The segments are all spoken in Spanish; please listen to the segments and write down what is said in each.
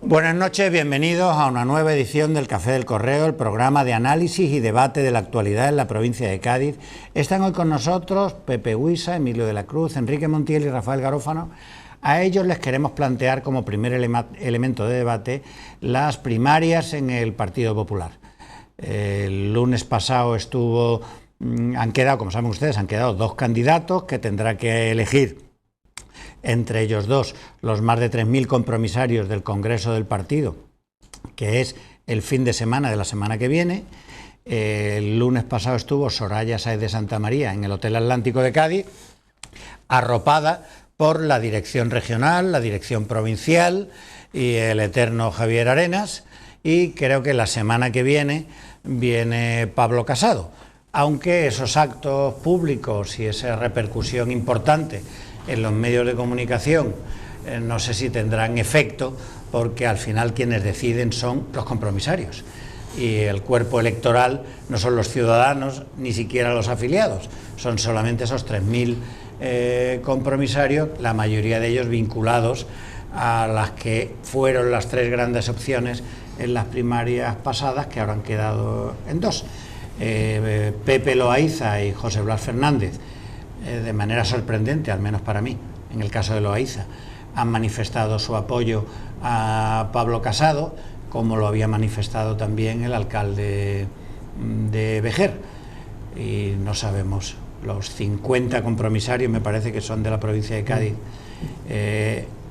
Buenas noches, bienvenidos a una nueva edición del Café del Correo, el programa de análisis y debate de la actualidad en la provincia de Cádiz. Están hoy con nosotros Pepe Huisa, Emilio de la Cruz, Enrique Montiel y Rafael Garófano. A ellos les queremos plantear como primer elemento de debate las primarias en el Partido Popular. El lunes pasado han quedado, como saben ustedes, dos candidatos que tendrá que elegir entre ellos dos los más de 3.000 compromisarios del Congreso del Partido, que es el fin de semana de la semana que viene. El lunes pasado estuvo Soraya Sáez de Santamaría en el Hotel Atlántico de Cádiz, arropada por la dirección regional, la dirección provincial y el eterno Javier Arenas, y creo que la semana que viene Pablo Casado, aunque esos actos públicos y esa repercusión importante en los medios de comunicación no sé si tendrán efecto, porque al final quienes deciden son los compromisarios y el cuerpo electoral no son los ciudadanos ni siquiera los afiliados, son solamente esos 3.000 compromisarios, la mayoría de ellos vinculados a las que fueron las tres grandes opciones en las primarias pasadas, que ahora han quedado en dos. Pepe Loaiza y José Blas Fernández, de manera sorprendente, al menos para mí, en el caso de Loaiza, han manifestado su apoyo a Pablo Casado, como lo había manifestado también el alcalde de Vejer. Y no sabemos, los 50 compromisarios, me parece que son de la provincia de Cádiz,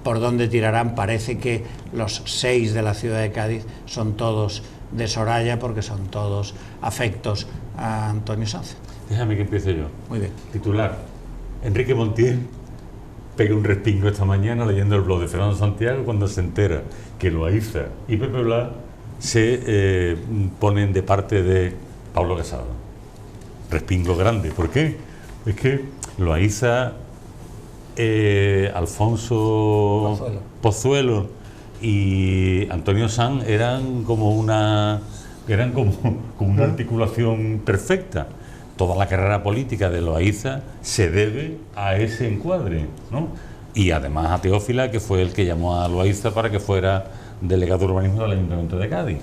por dónde tirarán. Parece que los 6 de la ciudad de Cádiz son todos de Soraya, porque son todos afectos a Antonio Sanz. Déjame que empiece yo. Muy bien. Titular: Enrique Montiel pega un respingo esta mañana leyendo el blog de Fernando Santiago cuando se entera que Loaiza y Pepe Blas se ponen de parte de Pablo Casado. Respingo grande. ¿Por qué? Es que Loaiza, Alfonso Pozuelo y Antonio Sanz eran como una articulación perfecta. Toda la carrera política de Loaiza se debe a ese encuadre, ¿no? Y además a Teófila, que fue el que llamó a Loaiza para que fuera delegado de urbanismo del Ayuntamiento de Cádiz.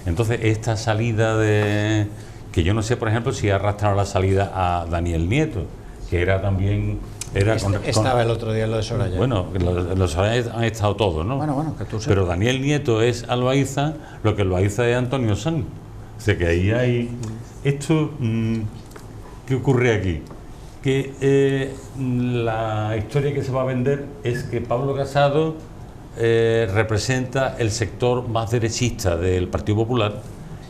Entonces, esta salida que yo no sé, por ejemplo, si ha arrastrado la salida a Daniel Nieto, que era también... Estaba el otro día en lo de Soraya. Bueno, los Soraya han estado todos, ¿no? Bueno, que tú sepas. Pero Daniel Nieto es a Loaiza lo que Loaiza es a Antonio Sanz. O sea, que ahí hay... Esto... ¿Qué ocurre aquí? Que la historia que se va a vender es que Pablo Casado representa el sector más derechista del Partido Popular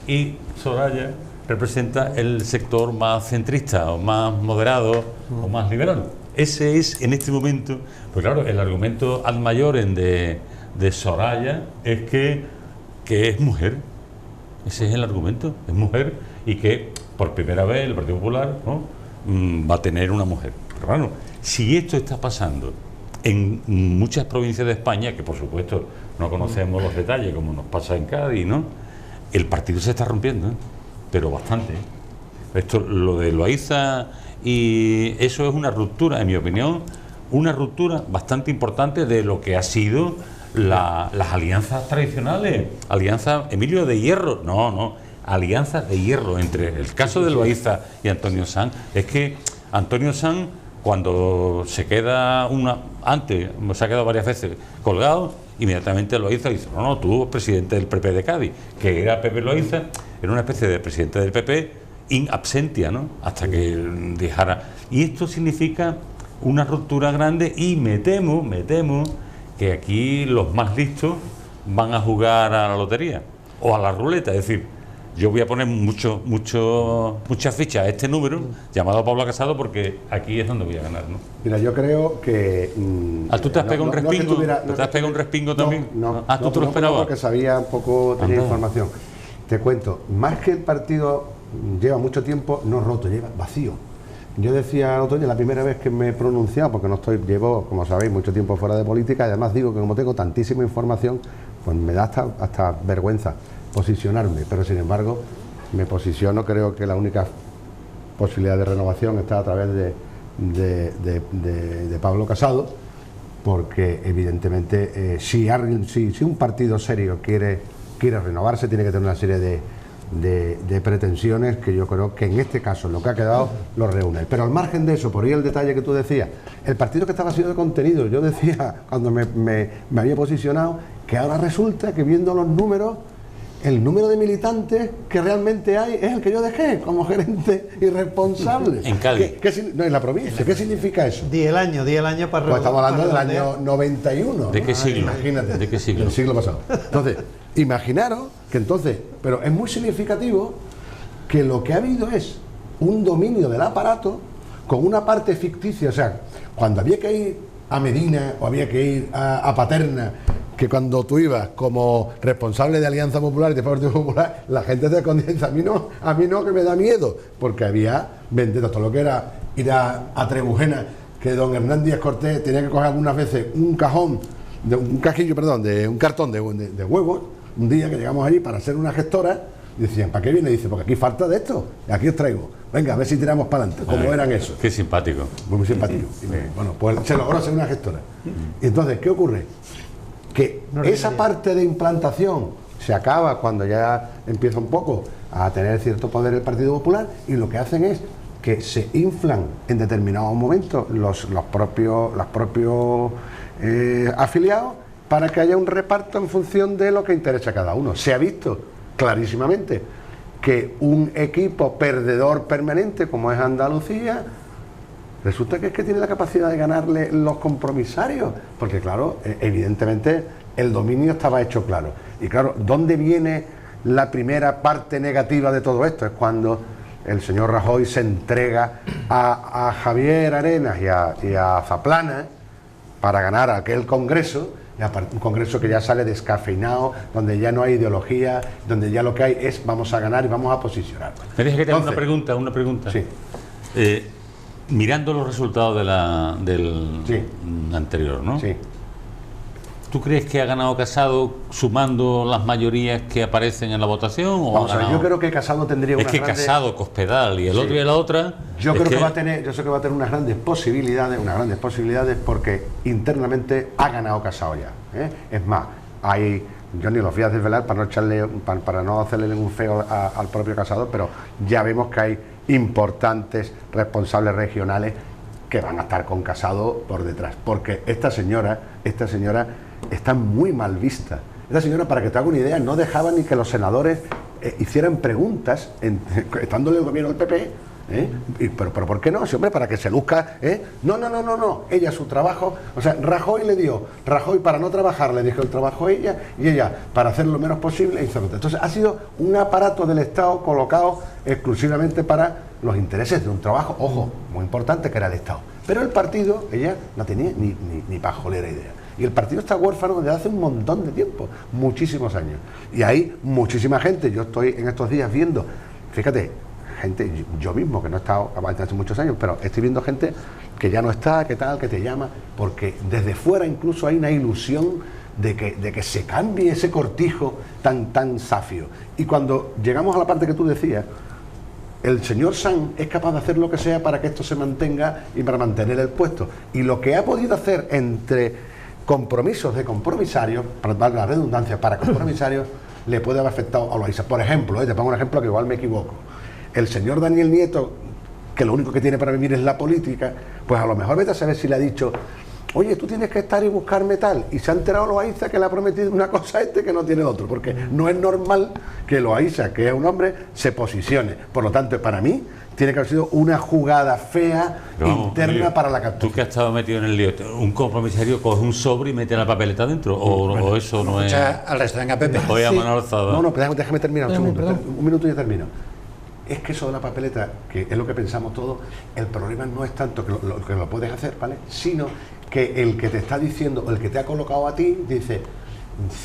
y Soraya representa el sector más centrista o más moderado o más liberal. Ese es en este momento, pues claro, el argumento ad maiorem de Soraya es que es mujer. Ese es el argumento, es mujer, y que por primera vez el Partido Popular, ¿no?, va a tener una mujer. Pero bueno, si esto está pasando en muchas provincias de España, que por supuesto no conocemos los detalles como nos pasa en Cádiz, ¿no?, el partido se está rompiendo, pero bastante. Esto, lo de Loaiza, y eso es una ruptura, en mi opinión, una ruptura bastante importante de lo que ha sido las alianzas tradicionales. Alianza, Emilio, de hierro. No, alianzas de hierro entre el caso de Loaiza y Antonio Sanz. Es que Antonio Sanz, cuando se queda se ha quedado varias veces colgado, inmediatamente Loaiza dice: no, tú, presidente del PP de Cádiz, que era Pepe Loaiza, era una especie de presidente del PP in absentia, ¿no?, hasta que dejara. Y esto significa una ruptura grande, y me temo que aquí los más listos van a jugar a la lotería o a la ruleta. Es decir, yo voy a poner muchas fichas a este número llamado Pablo Casado, porque aquí es donde voy a ganar, ¿no? Mira, yo creo que... ¿Tú te has pegado un respingo? ¿Te has pegado un respingo también? No, ¿Tú te lo esperabas? Porque sabía un poco, tenía información. Te cuento, más que el partido lleva mucho tiempo no roto, lleva vacío. Yo decía, Otoño, la primera vez que me he pronunciado, porque llevo, como sabéis, mucho tiempo fuera de política, y además digo que como tengo tantísima información, pues me da hasta vergüenza posicionarme, pero sin embargo me posiciono. Creo que la única posibilidad de renovación está a través de Pablo Casado, porque evidentemente si un partido serio quiere renovarse, tiene que tener una serie de pretensiones que yo creo que en este caso lo que ha quedado lo reúne. Pero al margen de eso, por ahí el detalle que tú decías, el partido que estaba haciendo de contenido, yo decía cuando me había posicionado que ahora resulta que viendo los números, el número de militantes que realmente hay es el que yo dejé como gerente y responsable. En Cádiz. No, en la provincia. ¿Qué significa eso? Di el año para... Pues estamos hablando del año 91. ¿De qué siglo? Imagínate. ¿De qué siglo? Del siglo pasado. Entonces, imaginaros que entonces, pero es muy significativo que lo que ha habido es un dominio del aparato con una parte ficticia. O sea, cuando había que ir a Medina o había que ir a Paterna, que cuando tú ibas como responsable de Alianza Popular y de Partido Popular, la gente te condice, a mí no, que me da miedo, porque había vendido todo lo que era ir a Trebujena, que don Hernán Díaz Cortés tenía que coger algunas veces un cartón de huevos, un día que llegamos allí para hacer una gestora, y decían, ¿para qué viene? Y dice, porque aquí falta de esto, aquí os traigo, venga, a ver si tiramos para adelante, ¿cómo eran esos? Qué simpático. Muy simpático. Bueno, pues se logró hacer una gestora. Y entonces, ¿qué ocurre? Que esa parte de implantación se acaba cuando ya empieza un poco a tener cierto poder el Partido Popular, y lo que hacen es que se inflan en determinados momentos los propios afiliados para que haya un reparto en función de lo que interesa a cada uno. Se ha visto clarísimamente que un equipo perdedor permanente como es Andalucía resulta que es que tiene la capacidad de ganarle los compromisarios, porque claro, evidentemente el dominio estaba hecho claro. Y claro, ¿dónde viene la primera parte negativa de todo esto? Es cuando el señor Rajoy se entrega a Javier Arenas y a Zaplana para ganar aquel congreso, un congreso que ya sale descafeinado, donde ya no hay ideología, donde ya lo que hay es vamos a ganar y vamos a posicionar. Me deja que te haga una pregunta. Sí. Mirando los resultados del anterior, ¿no? Sí. ¿Tú crees que ha ganado Casado sumando las mayorías que aparecen en la votación? ¿O vamos a ver, yo creo que Casado tendría una grande... Casado, Cospedal y el otro y la otra... Yo creo que va a tener unas grandes posibilidades porque internamente ha ganado Casado ya. Es más, yo ni los voy a desvelar para no hacerle ningún feo al propio Casado, pero ya vemos que hay importantes responsables regionales que van a estar con Casado por detrás, porque esta señora está muy mal vista. Esta señora, para que te haga una idea, no dejaba ni que los senadores hicieran preguntas estándole el gobierno del PP. Pero ¿por qué no? Sí, hombre, para que se luzca. No. Ella su trabajo, o sea, Rajoy para no trabajar le dejó el trabajo a ella, y ella para hacer lo menos posible hizo lo otro. Entonces ha sido un aparato del Estado colocado exclusivamente para los intereses de un trabajo, ojo, muy importante, que era el Estado. Pero el partido, ella no tenía ni pajolera idea. Y el partido está huérfano desde hace un montón de tiempo, muchísimos años. Y hay muchísima gente, yo estoy en estos días viendo, fíjate, gente, yo mismo que no he estado hace muchos años, pero estoy viendo gente que ya no está, que tal, que te llama, porque desde fuera incluso hay una ilusión de que se cambie ese cortijo tan safio. Y cuando llegamos a la parte que tú decías, el señor Sanz es capaz de hacer lo que sea para que esto se mantenga y para mantener el puesto. Y lo que ha podido hacer entre compromisos de compromisarios, para dar la redundancia, para compromisarios, le puede haber afectado a Loaiza. Por ejemplo, te pongo un ejemplo que igual me equivoco. El señor Daniel Nieto, que lo único que tiene para vivir es la política, pues a lo mejor vete a saber si le ha dicho, oye, tú tienes que estar y buscarme tal, y se ha enterado Loaiza que le ha prometido una cosa a que no tiene otro, porque no es normal que Loaiza, que es un hombre, se posicione. Por lo tanto, para mí, tiene que haber sido una jugada fea, interna para la captura. Tú que has estado metido en el lío, un compromisario coge un sobre y mete la papeleta dentro, o eso no es... Al resto, venga, Pepe. Oye, a mano alzada. No, déjame terminar un segundo. Un minuto y ya termino. Es que eso de la papeleta, que es lo que pensamos todos, el problema no es tanto que lo puedes hacer, ¿vale? Sino que el que te está diciendo, el que te ha colocado a ti, dice,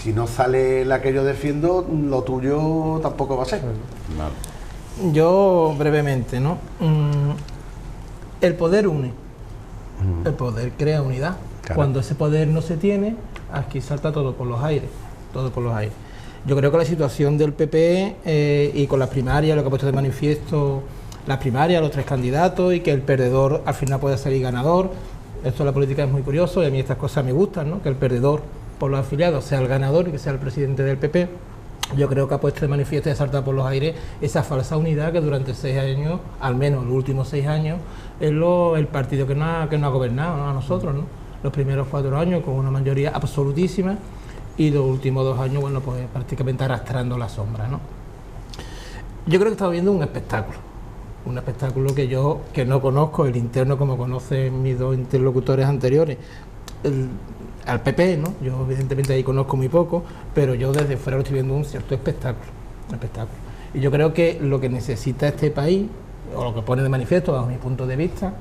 si no sale la que yo defiendo, lo tuyo tampoco va a ser. Vale. Yo, brevemente, ¿no? El poder une, el poder crea unidad. Claro. Cuando ese poder no se tiene, aquí salta todo por los aires, Yo creo que la situación del PP y con las primarias, lo que ha puesto de manifiesto las primarias, los tres candidatos, y que el perdedor al final puede salir ganador, Esto de la política es muy curioso y a mí estas cosas me gustan, ¿no? Que el perdedor por los afiliados sea el ganador y que sea el presidente del PP. Yo creo que ha puesto de manifiesto y ha saltado por los aires esa falsa unidad que durante 6 años, al menos los últimos 6 años, es el partido que no ha gobernado, ¿no? A nosotros, ¿no? Los primeros 4 años con una mayoría absolutísima y los últimos 2 años, bueno, pues prácticamente arrastrando la sombra, ¿no? Yo creo que estamos viendo un espectáculo que no conozco, el interno como conocen mis 2 interlocutores anteriores, al PP, ¿no? Yo evidentemente ahí conozco muy poco, pero yo desde fuera lo estoy viendo un cierto espectáculo. Y yo creo que lo que necesita este país, o lo que pone de manifiesto bajo mi punto de vista,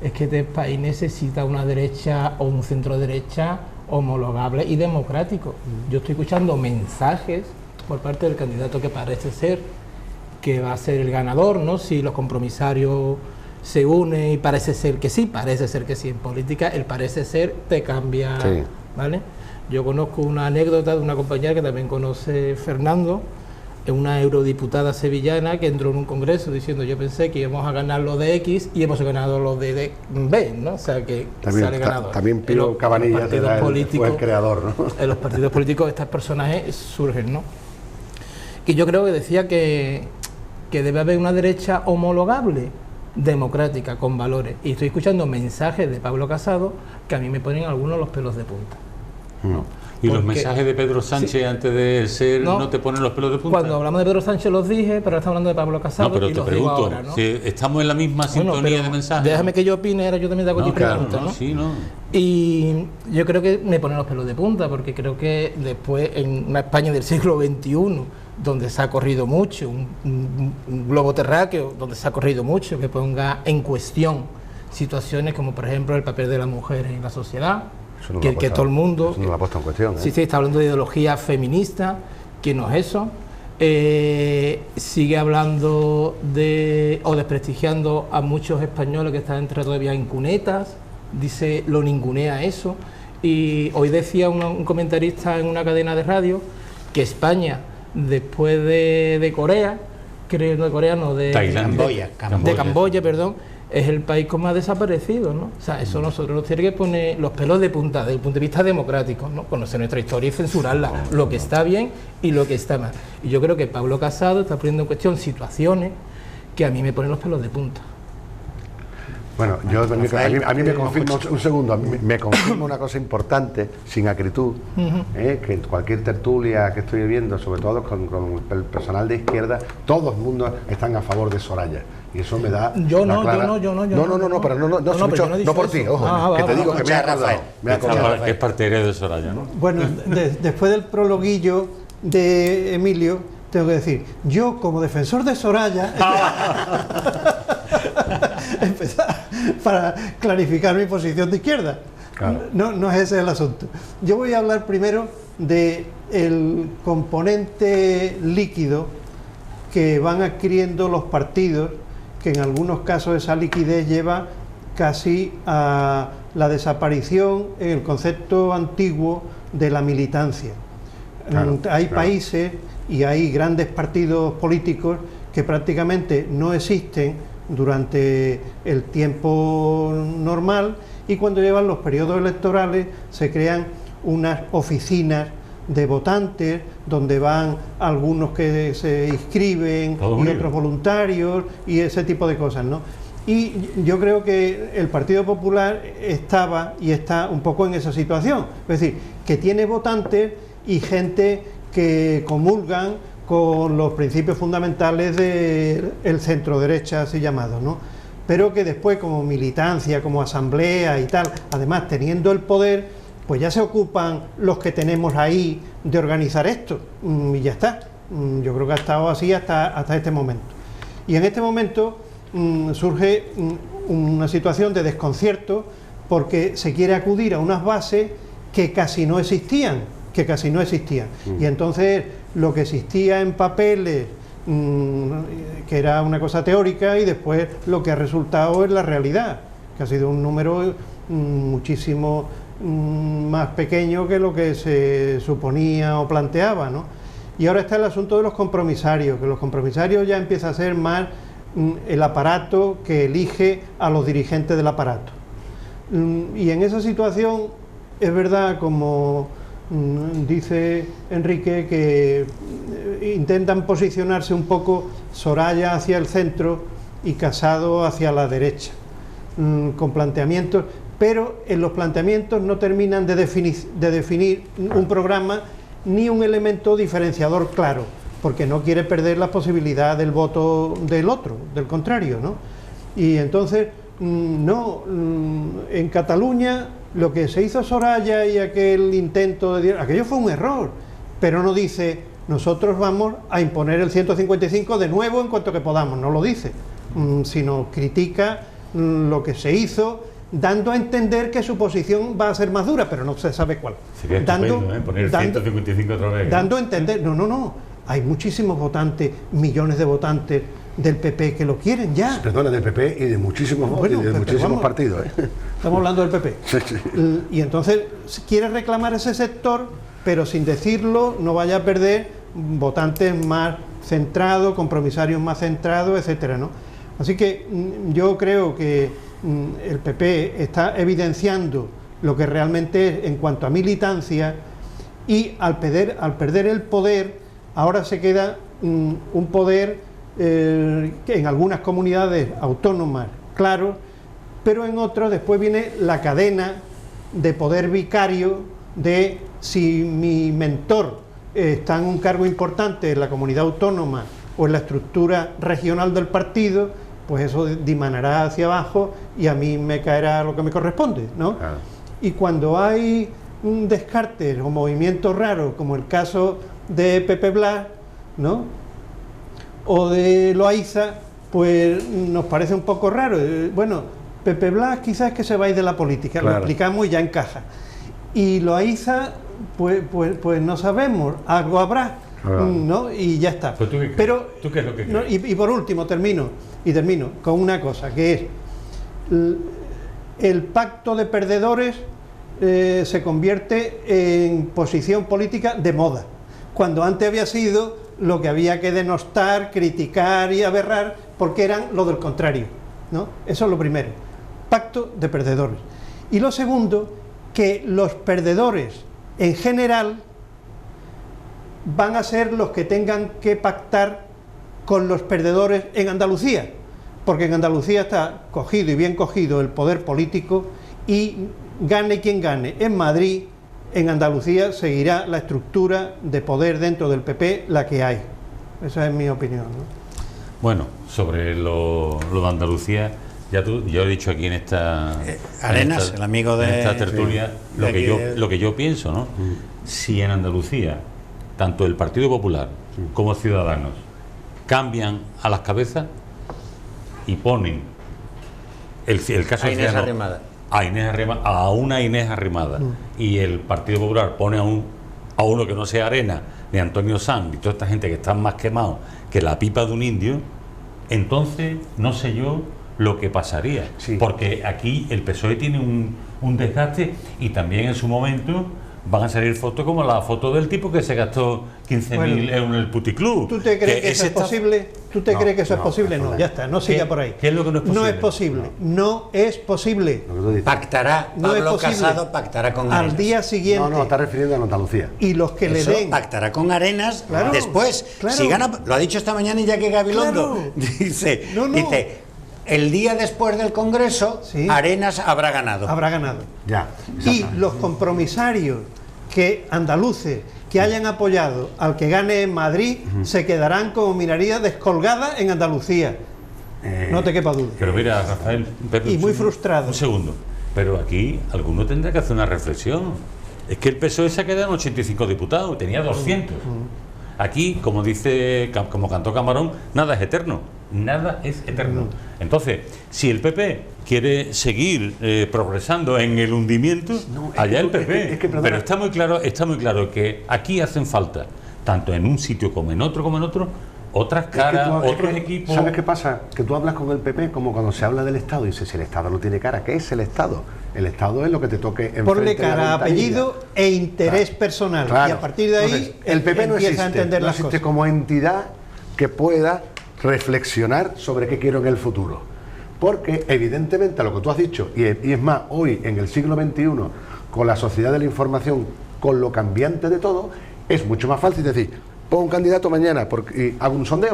es que este país necesita una derecha o un centro derecha homologable y democrático. Yo estoy escuchando mensajes por parte del candidato que parece ser que va a ser el ganador, ¿no? Si los compromisarios se unen y parece ser que sí. En política el parece ser te cambia, sí. ¿Vale? Yo conozco una anécdota de una compañera que también conoce Fernando, una eurodiputada sevillana que entró en un congreso diciendo yo pensé que íbamos a ganar los de X y hemos ganado los de B, ¿no? O sea que también, sale ganador. También Pío Cabanillas fue el creador, ¿no? En los partidos políticos estos personajes surgen, ¿no? Y yo creo que decía que debe haber una derecha homologable, democrática, con valores. Y estoy escuchando mensajes de Pablo Casado que a mí me ponen algunos los pelos de punta, ¿no? ¿Y los mensajes de Pedro Sánchez sí, antes de ser no te ponen los pelos de punta? Cuando hablamos de Pedro Sánchez los dije, pero ahora estamos hablando de Pablo Casado. No, pero y te los pregunto, digo ahora, ¿no? si estamos en la misma sintonía de mensajes. Déjame que yo opine, ahora yo también te hago preguntas, ¿no? Sí, no. Y yo creo que me ponen los pelos de punta, porque creo que después, en una España del siglo XXI, donde se ha corrido mucho, un globo terráqueo, donde se ha corrido mucho, que ponga en cuestión situaciones como, por ejemplo, el papel de la mujer en la sociedad, no que todo el mundo... Eso no lo ha puesto en cuestión, ¿eh? Sí, está hablando de ideología feminista, que no es eso. Sigue hablando o desprestigiando a muchos españoles que están entre todavía en cunetas, dice, lo ningunea eso. Y hoy decía un comentarista en una cadena de radio que España, después de Corea, creo, no de Corea, no, de Camboya, perdón, es el país con más desaparecido, ¿no? O sea, eso nosotros nos tiene que poner los pelos de punta desde el punto de vista democrático, ¿no? Conocer nuestra historia y censurarla, lo que está bien y lo que está mal. Y yo creo que Pablo Casado está poniendo en cuestión situaciones que a mí me ponen los pelos de punta. Bueno, a mí me confirma, un segundo, me confirma una cosa importante, sin acritud, que en cualquier tertulia que estoy viendo, sobre todo con el personal de izquierda, todo el mundo están a favor de Soraya. Y eso me da... Yo no, por ti, ojo, que te digo que me ha acordado. Es partidario de Soraya, ¿no? Bueno, después del prologuillo de Emilio, tengo que decir, yo como defensor de Soraya... empezar para clarificar mi posición de izquierda. Claro. No es ese el asunto. Yo voy a hablar primero del componente líquido que van adquiriendo los partidos, que en algunos casos esa liquidez lleva casi a la desaparición en el concepto antiguo de la militancia. Claro, hay países y hay grandes partidos políticos que prácticamente no existen durante el tiempo normal, y cuando llevan los periodos electorales se crean unas oficinas de votantes donde van algunos que se inscriben y otros voluntarios y ese tipo de cosas, ¿no? Y yo creo que el Partido Popular estaba y está un poco en esa situación, es decir, que tiene votantes y gente que comulgan con los principios fundamentales del centro derecha así llamado, ¿no? Pero que después, como militancia, como asamblea y tal, además teniendo el poder, pues ya se ocupan los que tenemos ahí de organizar esto, y ya está. Yo creo que ha estado así hasta este momento. Y en este momento surge una situación de desconcierto porque se quiere acudir a unas bases que casi no existían, y entonces lo que existía en papeles, que era una cosa teórica, y después lo que ha resultado es la realidad, que ha sido un número muchísimo más pequeño que lo que se suponía o planteaba, ¿no? Y ahora está el asunto de los compromisarios, que los compromisarios ya empieza a ser más el aparato que elige a los dirigentes del aparato. Y en esa situación es verdad, como dice Enrique, que intentan posicionarse un poco Soraya hacia el centro y Casado hacia la derecha, con planteamientos, pero en los planteamientos no terminan de definir un programa ni un elemento diferenciador claro, porque no quiere perder la posibilidad del voto del otro, del contrario, ¿no? Y entonces, en Cataluña lo que se hizo Soraya y aquel intento de... aquello fue un error, pero no dice, nosotros vamos a imponer el 155 de nuevo en cuanto que podamos, no lo dice, sino critica lo que se hizo, dando a entender que su posición va a ser más dura, pero no se sabe cuál. Sería estupendo, poner el 155 otra vez. Dando a entender, no, hay muchísimos votantes, millones de votantes del PP que lo quieren ya. Perdona, del PP y de muchísimos, partidos. Estamos hablando del PP. Sí, sí. Y entonces quiere reclamar ese sector, pero sin decirlo no vaya a perder votantes más centrados, compromisarios más centrados, etcétera, ¿no? Así que yo creo que el PP está evidenciando lo que realmente es en cuanto a militancia, y al perder el poder, ahora se queda un poder que en algunas comunidades autónomas, claro, pero en otras después viene la cadena de poder vicario de si mi mentor está en un cargo importante en la comunidad autónoma o en la estructura regional del partido, pues eso dimanará hacia abajo y a mí me caerá lo que me corresponde, ¿no? Claro. Y cuando hay descartes o movimientos raros, como el caso de Pepe Blas, ¿no?, o de Loaiza, pues nos parece un poco raro. Bueno, Pepe Blas quizás es que se va a ir de la política, claro, lo explicamos y ya encaja. Y Loaiza, pues no sabemos, algo habrá, ¿no? Y ya está. ¿Tú qué es lo que no, y por último, termino con una cosa, que es el pacto de perdedores se convierte en posición política de moda, cuando antes había sido lo que había que denostar, criticar y aberrar, porque eran lo del contrario, ¿no? Eso es lo primero, pacto de perdedores. Y lo segundo, que los perdedores en general van a ser los que tengan que pactar con los perdedores en Andalucía, porque en Andalucía está cogido y bien cogido el poder político, y gane quien gane en Madrid, en Andalucía seguirá la estructura de poder dentro del PP la que hay. Esa es mi opinión, ¿no? Bueno, sobre lo de Andalucía, yo he dicho aquí en esta... Arenas, el amigo de... En esta tertulia, sí, lo que yo pienso, ¿no? Si en Andalucía, tanto el Partido Popular como Ciudadanos cambian a las cabezas y ponen el caso de Inés Arrimada. A una Inés Arrimada, y el Partido Popular pone a uno que no sea Arena ni Antonio Sanz y toda esta gente que están más quemados que la pipa de un indio, entonces no sé yo lo que pasaría, porque aquí el PSOE tiene un desgaste, y también en su momento van a salir fotos como la foto del tipo que se gastó 15.000 euros en el puticlub. ¿Tú te crees que eso es posible? ¿Tú te crees que eso es posible? No, ya está, no siga por ahí. ¿Qué es lo que no es posible? No es posible, no es posible. Pactará, Pablo Casado pactará con Arenas. Al día siguiente. No, está refiriendo a Andalucía. Y los que le den... pactará con Arenas, claro, después. Claro. Si gana, lo ha dicho esta mañana Iñaki Gabilondo. Claro. Dice, el día después del Congreso, Arenas habrá ganado. Habrá ganado. Ya. Y los compromisarios andaluces que hayan apoyado al que gane en Madrid se quedarán como minoría descolgada en Andalucía. No te quepa duda. Pero mira, Rafael, Pepe, y muy frustrado. Un segundo. Pero aquí alguno tendrá que hacer una reflexión. Es que el PSOE se ha quedado en 85 diputados, tenía 200. Aquí, como cantó Camarón, nada es eterno. Nada es eterno. Entonces, si el PP quiere seguir progresando en el hundimiento, allá el PP. Pero está muy claro que aquí hacen falta, tanto en un sitio como en otro, otras caras, otros equipos. ¿Sabes qué pasa? Que tú hablas con el PP como cuando se habla del Estado y dices, si el Estado no tiene cara, ¿qué es el Estado? El Estado es lo que te toque enfrente. Ponle cara, apellido e interés personal. Claro. Y a partir de ahí, entonces, el PP no existe, a entender no las existe cosas. como entidad que pueda reflexionar sobre qué quiero en el futuro. porque evidentemente lo que tú has dicho, y es más, hoy en el siglo XXI, con la sociedad de la información, con lo cambiante de todo, es mucho más fácil decir, pongo un candidato mañana, y hago un sondeo,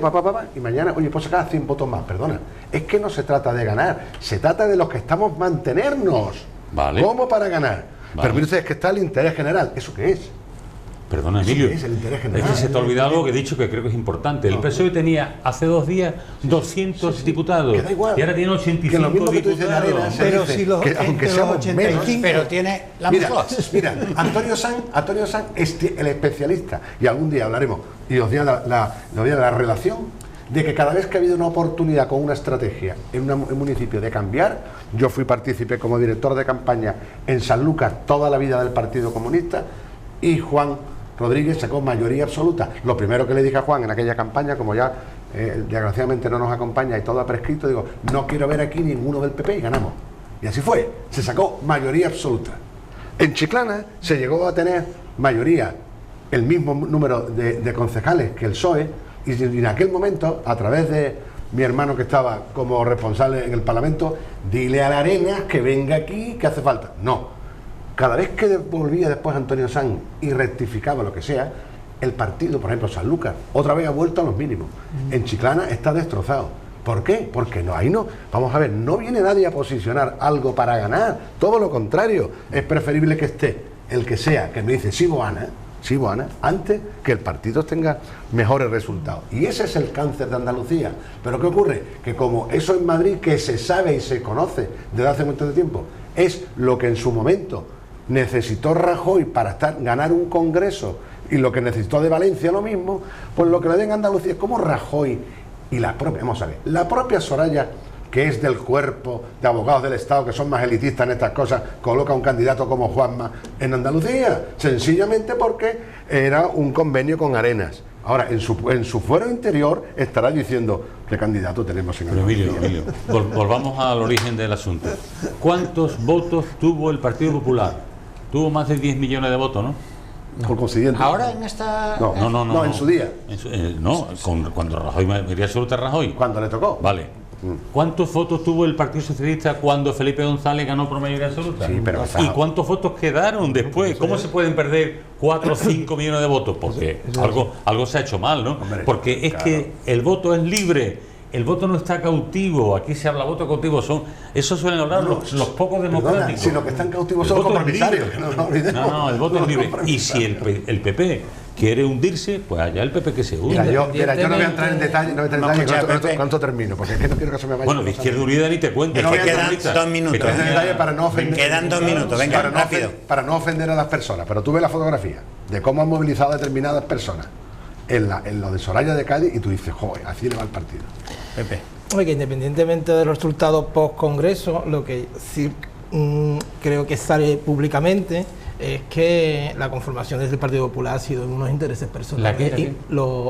y mañana, oye, pues sacar 100 votos más, perdona. Es que no se trata de ganar, se trata de los que estamos mantenernos. Vale. ¿Cómo para ganar? Vale. Pero dices que está el interés general. ¿Eso qué es? Perdona, Emilio, ¿Eso qué es el interés es general? que se te ha olvidado algo que he dicho que creo que es importante. El PSOE tenía hace 2 días 200 diputados Que da igual. y ahora tiene 85 Que lo mismo que tú dices de diputados. Arena, se Pero dice si los, que aunque entre los seamos 85, menos, Pero tiene la Mira, mejor. mira, Antonio Sanz es el especialista, y algún día hablaremos, y os diré la relación de que cada vez que ha habido una oportunidad con una estrategia en un municipio de cambiar, yo fui partícipe como director de campaña en Sanlúcar toda la vida del Partido Comunista, y Juan Rodríguez sacó mayoría absoluta. Lo primero que le dije a Juan en aquella campaña, como ya desgraciadamente no nos acompaña y todo ha prescrito, digo, no quiero ver aquí ninguno del PP, y ganamos. Y así fue, se sacó mayoría absoluta. En Chiclana se llegó a tener mayoría, el mismo número de concejales que el PSOE, y en aquel momento, a través de mi hermano que estaba como responsable en el Parlamento, dile a la Arenas que venga aquí, que hace falta. No. Cada vez que volvía después Antonio Sanz y rectificaba lo que sea, el partido, por ejemplo, Sanlúcar, otra vez ha vuelto a los mínimos. En Chiclana está destrozado. ¿Por qué? Porque no, ahí no. Vamos a ver, no viene nadie a posicionar algo para ganar. Todo lo contrario. Es preferible que esté el que sea, que me dice sí, Boana, antes que el partido tenga mejores resultados. Y ese es el cáncer de Andalucía. Pero ¿qué ocurre? Que como eso en Madrid, que se sabe y se conoce desde hace mucho tiempo, es lo que en su momento necesitó Rajoy para ganar un congreso, y lo que necesitó de Valencia lo mismo, pues lo que le den a Andalucía es como Rajoy y la propia Soraya, que es del cuerpo de abogados del Estado, que son más elitistas en estas cosas, coloca un candidato como Juanma en Andalucía, sencillamente porque era un convenio con Arenas. Ahora, en su fuero interior estará diciendo qué candidato tenemos en Andalucía. Pero Emilio, volvamos al origen del asunto. ¿Cuántos votos tuvo el Partido Popular? Tuvo más de 10 millones de votos, ¿no? Por consiguiente. Ahora en esta... No, en su día. Cuando Rajoy, mayoría absoluta Rajoy. Cuando le tocó. Vale. ¿Cuántos votos tuvo el Partido Socialista cuando Felipe González ganó por mayoría absoluta? Sí, pero ¿Y cuántos votos quedaron después? ¿Cómo se pueden perder 4 o 5 millones de votos? Porque algo se ha hecho mal, ¿no? Hombre, porque es claro. que el voto es libre. El voto no está cautivo. Aquí se habla voto cautivo. Eso suelen hablar los pocos democráticos. Perdona, si los que están cautivos son los compromisarios. No, el voto es libre. Y si el PP quiere hundirse, pues allá el PP que se hunde. Mira, yo no voy a entrar en detalle, ¿cuánto termino? Porque es que no quiero que se me vaya. Bueno, de Izquierda Unida ni te cuento. No voy a Quedan entrar 2 minutos. en detalle para no ofender. Quedan 2 minutos, venga, rápido. Para no ofender a las personas. Pero tú ves la fotografía de cómo han movilizado a determinadas personas en lo de Soraya de Cádiz, y tú dices, joder, así le va el partido. Pepe. Oye, que independientemente de los resultados post-congreso, lo que sí creo que sale públicamente es que la conformación del Partido Popular ha sido en unos intereses personales.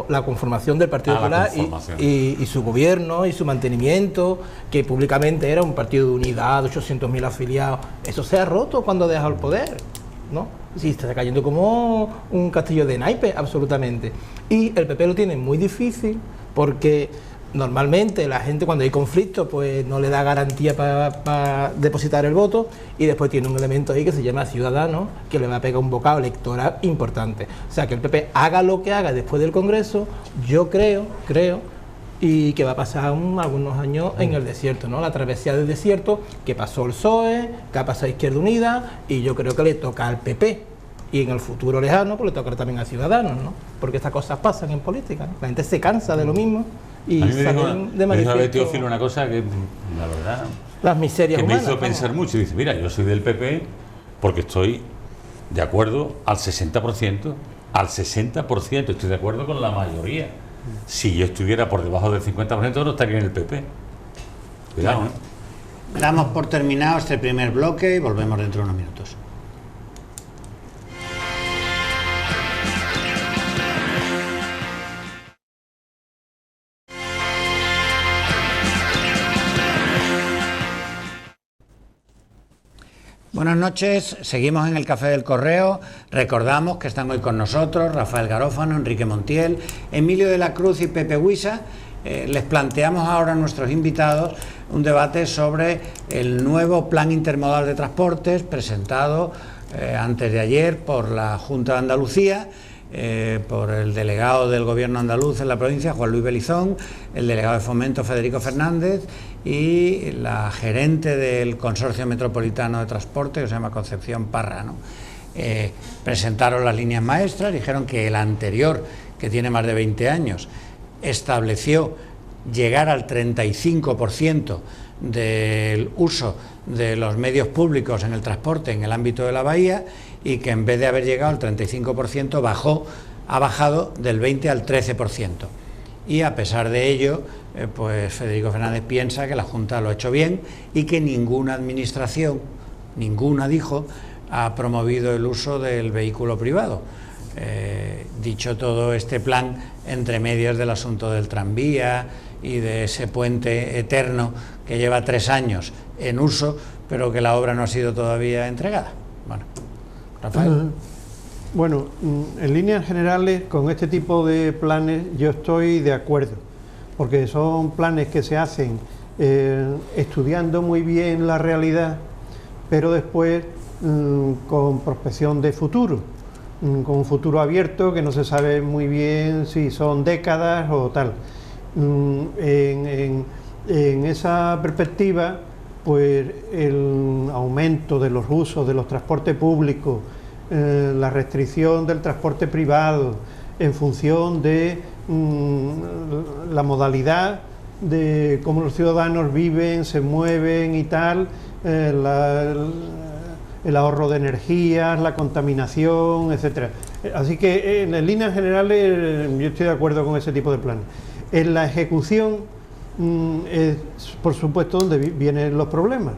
La conformación del Partido Popular y su gobierno y su mantenimiento, que públicamente era un partido de unidad, 800.000 afiliados, eso se ha roto cuando ha dejado el poder, ¿no? Sí, está cayendo como un castillo de naipes, absolutamente. Y el PP lo tiene muy difícil porque normalmente la gente, cuando hay conflicto, pues no le da garantía para depositar el voto, y después tiene un elemento ahí que se llama Ciudadanos, que le va a pegar un bocado electoral importante. O sea, que el PP haga lo que haga después del Congreso, yo creo, y que va a pasar algunos años en el desierto, ¿no? La travesía del desierto, que pasó el PSOE, que ha pasado Izquierda Unida, y yo creo que le toca al PP. Y en el futuro lejano, pues le tocará también a Ciudadanos, ¿no? Porque estas cosas pasan en política, ¿no? La gente se cansa de lo mismo y salen de manifiesto Teófilo una cosa que, la verdad, las miserias que humanas, me hizo pensar mucho. Y dice, mira, yo soy del PP porque estoy de acuerdo al 60%, estoy de acuerdo con la mayoría. Si yo estuviera por debajo del 50%, no estaría en el PP. Cuidado, ¿eh? Damos por terminado este primer bloque y volvemos dentro de unos minutos. Buenas noches, seguimos en el Café del Correo. Recordamos que están hoy con nosotros Rafael Garófano, Enrique Montiel, Emilio de la Cruz y Pepe Huisa. Les planteamos ahora a nuestros invitados un debate sobre el nuevo Plan Intermodal de Transportes presentado antes de ayer por la Junta de Andalucía, por el delegado del Gobierno andaluz en la provincia, Juan Luis Belizón, el delegado de Fomento, Federico Fernández, y la gerente del Consorcio Metropolitano de Transporte, que se llama Concepción Parra, ¿no? Presentaron las líneas maestras, dijeron que el anterior, que tiene más de 20 años, estableció llegar al 35% del uso de los medios públicos en el transporte en el ámbito de la bahía, y que en vez de haber llegado al 35% ha bajado del 20 al 13%. Y a pesar de ello, pues Federico Fernández piensa que la Junta lo ha hecho bien y que ninguna administración, ninguna dijo, ha promovido el uso del vehículo privado. Dicho todo este plan, entre medias del asunto del tranvía y de ese puente eterno que lleva 3 años en uso, pero que la obra no ha sido todavía entregada. Bueno, Rafael. Bueno, en líneas generales, con este tipo de planes yo estoy de acuerdo, porque son planes que se hacen estudiando muy bien la realidad, pero después con prospección de futuro, con un futuro abierto que no se sabe muy bien si son décadas o tal. En esa perspectiva, pues el aumento de los usos de los transportes públicos, la restricción del transporte privado en función de la modalidad de cómo los ciudadanos viven, se mueven y tal, el ahorro de energías, la contaminación, etcétera. Así que en líneas generales yo estoy de acuerdo con ese tipo de planes. En la ejecución es, por supuesto, donde vienen los problemas.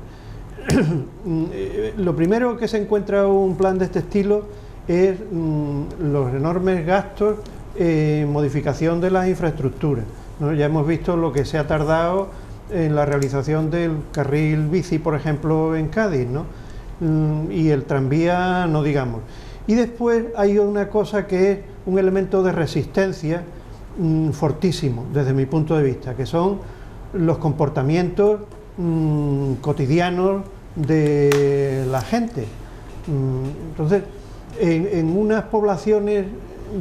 Lo primero que se encuentra un plan de este estilo es los enormes gastos en modificación de las infraestructuras, ¿no? Ya hemos visto lo que se ha tardado en la realización del carril bici, por ejemplo, en Cádiz, ¿no? Y el tranvía, no digamos. Y después hay una cosa que es un elemento de resistencia fortísimo, desde mi punto de vista, que son los comportamientos cotidianos de la gente. Entonces, en unas poblaciones,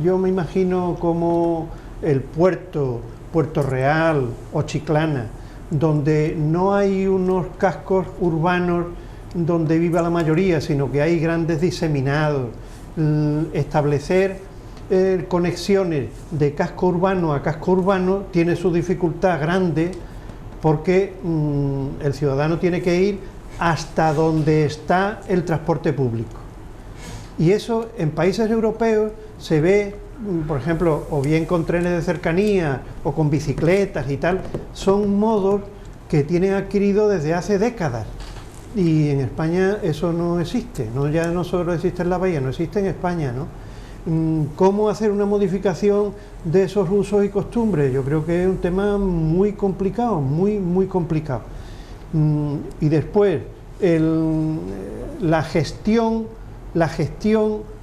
yo me imagino como el Puerto Real o Chiclana, donde no hay unos cascos urbanos donde viva la mayoría, sino que hay grandes diseminados, establecer conexiones de casco urbano a casco urbano tiene su dificultad grande, porque el ciudadano tiene que ir hasta donde está el transporte público. Y eso en países europeos se ve, por ejemplo, o bien con trenes de cercanía o con bicicletas y tal, son modos que tienen adquirido desde hace décadas. Y en España eso no existe, ¿no? Ya no solo existe en la bahía, no existe en España, ¿no? ¿Cómo hacer una modificación de esos usos y costumbres? Yo creo que es un tema muy complicado, muy complicado. Y después, la gestión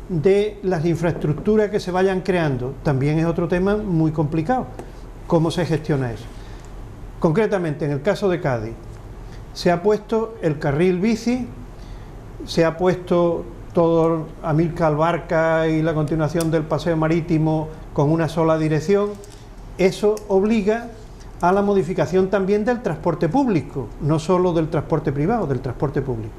de las infraestructuras que se vayan creando también es otro tema muy complicado. ¿Cómo se gestiona eso? Concretamente, en el caso de Cádiz, se ha puesto el carril bici, se ha puesto todo Amílcar Barca y la continuación del paseo marítimo con una sola dirección. Eso obliga a la modificación también del transporte público, no solo del transporte privado, del transporte público.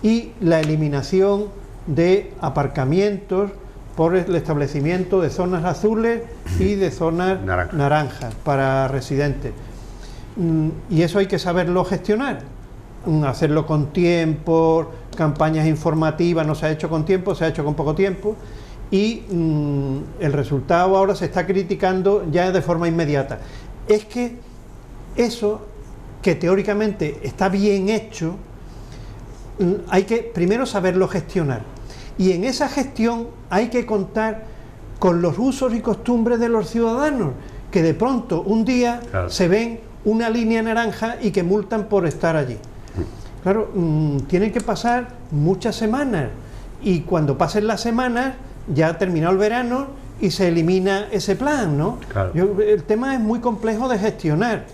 Y la eliminación de aparcamientos por el establecimiento de zonas azules y de zonas naranjas para residentes. Y eso hay que saberlo gestionar, hacerlo con tiempo, campañas informativas, no se ha hecho con tiempo, se ha hecho con poco tiempo, y el resultado ahora se está criticando ya de forma inmediata. Es que eso, que teóricamente está bien hecho, hay que primero saberlo gestionar, y en esa gestión hay que contar con los usos y costumbres de los ciudadanos, que de pronto un día se ven una línea naranja y que multan por estar allí. Claro, tienen que pasar muchas semanas, y cuando pasen las semanas ya ha terminado el verano y se elimina ese plan, ¿no? Claro. El tema es muy complejo de gestionar.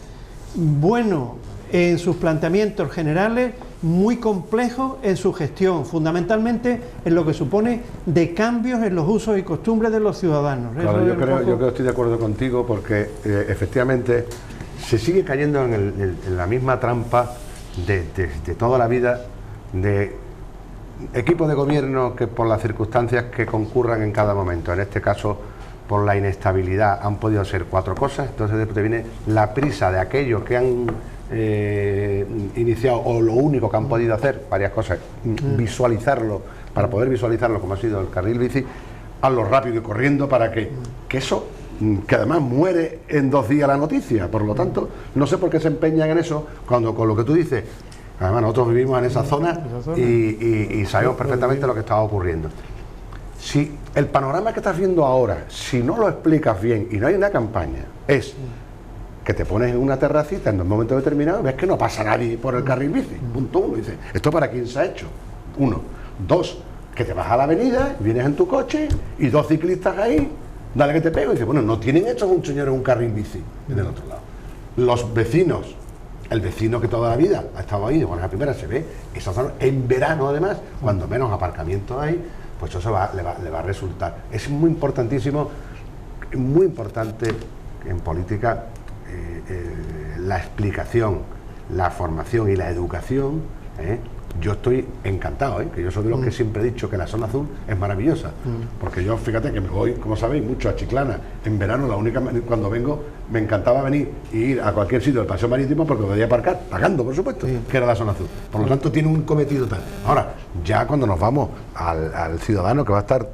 Bueno, en sus planteamientos generales, muy complejo en su gestión, fundamentalmente en lo que supone de cambios en los usos y costumbres de los ciudadanos. Claro, yo creo que estoy de acuerdo contigo porque efectivamente se sigue cayendo en la misma trampa de toda la vida, de equipos de gobierno que por las circunstancias que concurran en cada momento, en este caso por la inestabilidad, han podido hacer 4 cosas, entonces después te viene la prisa de aquellos que han iniciado, o lo único que han podido hacer, varias cosas, visualizarlo, para poder visualizarlo como ha sido el carril bici, hazlo rápido y corriendo para que eso, que además muere en 2 días la noticia, por lo tanto, no sé por qué se empeñan en eso, cuando con lo que tú dices, además nosotros vivimos en esa zona y sabemos perfectamente lo que estaba ocurriendo. Si el panorama que estás viendo ahora, si no lo explicas bien y no hay una campaña, es que te pones en una terracita en un momento determinado, ves que no pasa nadie por el carril bici, punto 1, dices, ¿esto para quién se ha hecho? 1, 2, que te vas a la avenida, vienes en tu coche y 2 ciclistas ahí, dale que te pego, y dices, bueno, no tienen hecho un señor en un carril bici en el otro lado. Los vecinos, el vecino que toda la vida ha estado ahí, bueno, la primera se ve, esa zona, en verano además, cuando menos aparcamientos hay, pues eso le va a resultar. Es muy importantísimo, muy importante en política la explicación, la formación y la educación. Yo estoy encantado, que yo soy de los que siempre he dicho que la zona azul es maravillosa, porque yo, fíjate que me voy, como sabéis, mucho a Chiclana en verano. Cuando vengo me encantaba venir e ir a cualquier sitio del paseo marítimo porque podía aparcar, pagando por supuesto, que era la zona azul. Por lo tanto tiene un cometido tal. Ahora, ya cuando nos vamos al ciudadano que va a estar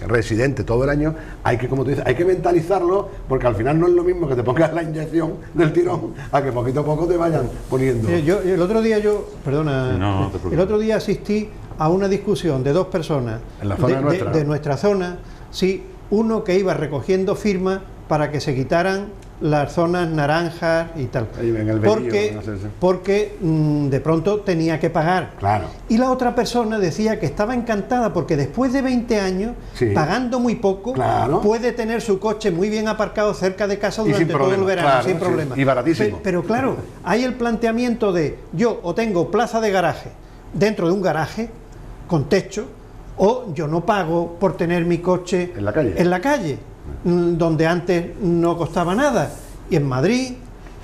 residente todo el año, hay que, como tú dices, hay que mentalizarlo, porque al final no es lo mismo que te pongas la inyección del tirón a que poquito a poco te vayan poniendo. El otro día perdona, el otro día asistí a una discusión de 2 personas en la zona de nuestra zona, sí, uno que iba recogiendo firmas para que se quitaran las zonas naranjas y tal, porque de pronto tenía que pagar. Claro. Y la otra persona decía que estaba encantada porque después de 20 años, pagando muy poco, puede tener su coche muy bien aparcado cerca de casa durante todo el verano, sin problema. Y baratísimo. Pero claro, hay el planteamiento de yo o tengo plaza de garaje dentro de un garaje con techo, o yo no pago por tener mi coche en la calle, donde antes no costaba nada. Y en Madrid,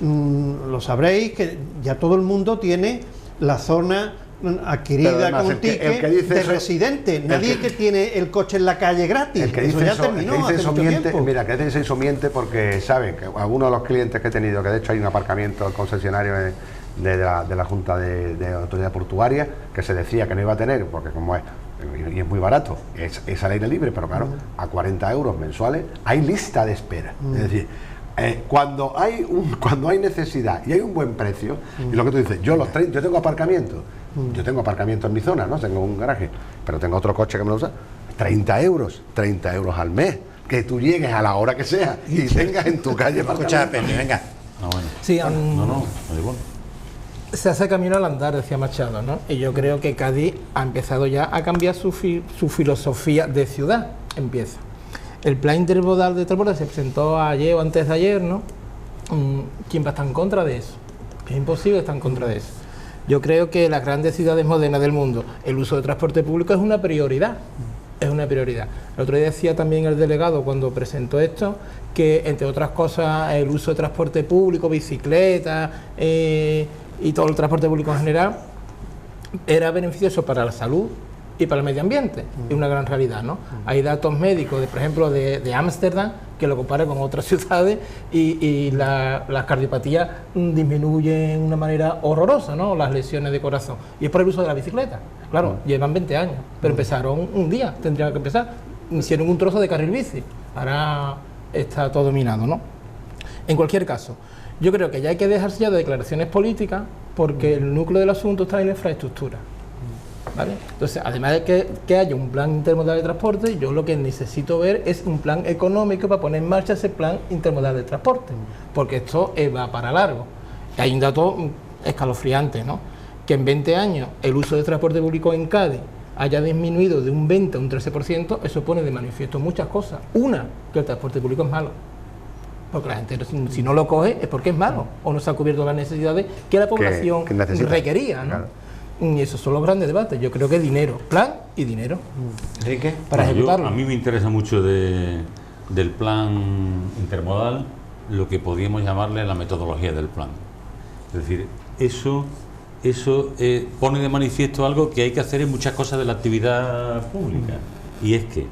lo sabréis, que ya todo el mundo tiene la zona adquirida además, con un ticket de residente. Nadie que tiene el coche en la calle gratis. El que dice eso miente, mira, que dice eso miente porque saben que algunos de los clientes que he tenido, que de hecho hay un aparcamiento del concesionario de la Junta de Autoridad Portuaria, que se decía que no iba a tener, porque como es, y es muy barato, es al aire libre, pero claro, a 40 euros mensuales hay lista de espera. Es decir, cuando hay necesidad y hay un buen precio, y lo que tú dices, yo tengo aparcamiento, en mi zona, ¿no? Tengo un garaje, pero tengo otro coche que me lo usa, 30 euros al mes, que tú llegues a la hora que sea y tengas en tu calle para escuchar, venga. Sí, se hace camino al andar, decía Machado, ¿no? Y yo creo que Cádiz ha empezado ya a cambiar su filosofía de ciudad. Empieza. El plan intermodal de transporte se presentó ayer o antes de ayer, ¿no? ¿Quién va a estar en contra de eso? Es imposible estar en contra de eso. Yo creo que las grandes ciudades modernas del mundo, el uso de transporte público es una prioridad. Es una prioridad. El otro día decía también el delegado cuando presentó esto que, entre otras cosas, el uso de transporte público, bicicleta y todo el transporte público en general era beneficioso para la salud y para el medio ambiente. Es una gran realidad, ¿no? Hay datos médicos, por ejemplo, de Ámsterdam, que lo compara con otras ciudades y las cardiopatías disminuyen de una manera horrorosa, ¿no? Las lesiones de corazón. Y es por el uso de la bicicleta. Claro, llevan 20 años, pero empezaron un día, tendrían que empezar. Hicieron un trozo de carril bici. Ahora está todo dominado, ¿no? En cualquier caso, yo creo que ya hay que dejarse ya de declaraciones políticas, porque el núcleo del asunto está en la infraestructura, ¿vale? Entonces, además de que haya un plan intermodal de transporte, yo lo que necesito ver es un plan económico para poner en marcha ese plan intermodal de transporte, porque esto va para largo. Y hay un dato escalofriante, ¿no? Que en 20 años el uso de transporte público en Cádiz haya disminuido de un 20 a un 13%, eso pone de manifiesto muchas cosas. Una, que el transporte público es malo. Porque la gente, si no lo coge, es porque es malo, o no se ha cubierto las necesidades que la población que necesita. requería, ¿no? Claro. Y esos son los grandes debates. Yo creo que dinero, plan y dinero. Enrique. Para ejecutarlo. A mí me interesa mucho del plan intermodal lo que podríamos llamarle la metodología del plan. Es decir, eso pone de manifiesto algo que hay que hacer en muchas cosas de la actividad pública. Y es que